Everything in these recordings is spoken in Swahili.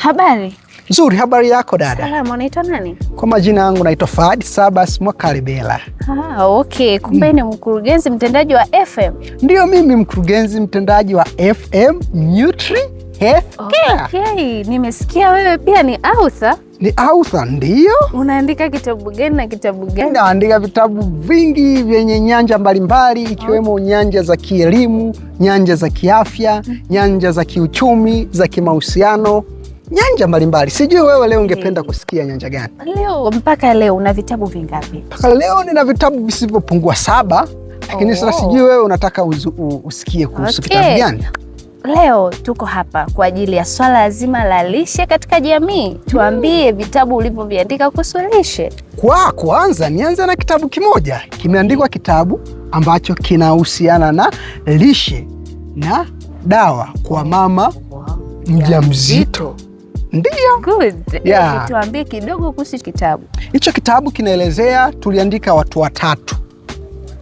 Habari. Nzuri, habari yako dada? Salama, unaitwa nani? Kwa majina yangu naitwa Fahad Sabas Mwakalebela. Okay. Kumbe ni mkurugenzi mtendaji wa FM? Ndio, mimi mkurugenzi mtendaji wa FM Nutri Health Care. Okay. Nimesikia wewe pia ni author. Ni author, ndio. Unaandika kitabu gani na kitabu gani? Naandika vitabu vingi vyenye nyanja mbalimbali ikiwemo nyanja za kielimu, nyanja za kiafya, nyanja za kiuchumi, za kimahusiano, nyanja mbalimbali. Sijui wewe leo ungependa kusikia nyanja gani? Mpaka leo una vitabu vingapi? Mpaka leo nina vitabu visivyopungua 7, lakini sasa sijui wewe unataka usikie kuhusu kitabu gani? Leo tuko hapa kwa ajili ya swala zima la lishe katika jamii. Tuambie vitabu ulivyoviandika kuhusu lishe. Kwa kwanza nianze na kitabu kimoja. Kimeandikwa kitabu ambacho kinahusiana na lishe na dawa kwa mama mjamzito. Ndio. Good. Tuambie kidogo kuhusu kitabu. Hicho kitabu kinaelezea, tuliandika watu watatu.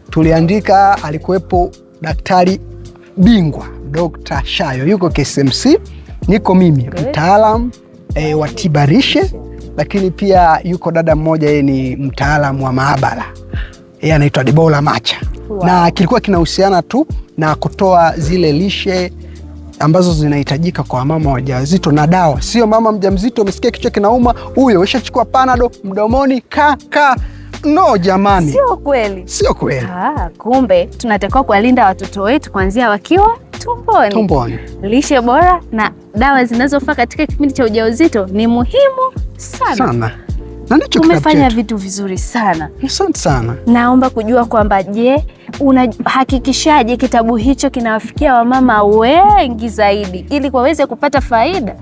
Tuliandika, alikuwepo daktari bingwa Dr. Shayo, yuko KSMC, niko mimi mtaalamu wa tiba lishe, lakini pia yuko dada mmoja, yeye ni mtaalamu wa maabara, yeye anaitwa Debola Macha. Wow. Na kilikuwa kinahusiana tu na kutoa zile lishe ambazo zinahitajika kwa mama wajawazito na dawa. Sio mama mjamzito umesikia kichwa kinauma, huyo ushachukua Panado mdomoni ka. No jamani. Sio kweli. Sio kweli. Kumbe tunatakiwa kuwalinda watoto wetu kuanzia wakiwa tumboni. Lishe bora na dawa zinazofaa katika kipindi cha ujauzito ni muhimu sana. Na ndicho umefanya vitu vizuri sana. Asante sana. Naomba kujua kwamba unahakikishaje kitabu hicho kinawafikia wamama wengi zaidi ili waweze kupata faida?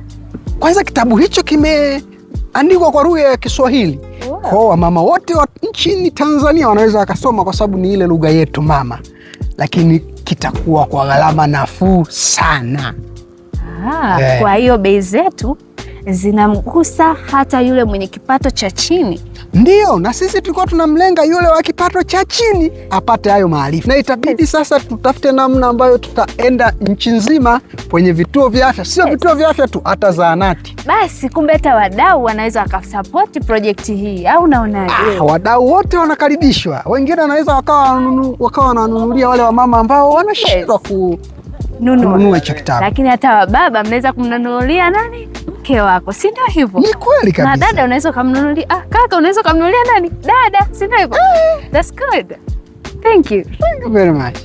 Kwanza kitabu hicho kimeandikwa kwa lugha ya Kiswahili. Wow. Kwa wamama wote wa nchini Tanzania wanaweza wakasoma kwa sababu ni ile lugha yetu mama. Lakini kitakuwa kwa gharama nafuu sana. Kwa hiyo bei zetu zinamgusa hata yule mwenye kipato cha chini. Ndio, na sisi tulikuwa tunamlenga yule wa kipato cha chini apate hayo maarifa. Na itabidi sasa tutafute namna ambayo tutaenda nchi nzima kwenye vituo vya afya, sio vituo vya afya tu, hata zahanati. Basi kumbe hata wadau wanaweza wakasupport project hii, au unaonaje? Wadau wote wanakaribishwa. Wengine wanaweza wakawa wananunulia wale wamama ambao wanashindwa kununua hicho kitabu. Lakini hata wababa mnaweza kumnunulia nani? Mke wako, si ndio hivyo? Ni kweli kabisa. Na dada unaweza kumnunulia, kaka unaweza kumnunulia nani? Dada, si ndio hivyo? That's good. Thank you. Thank you very much.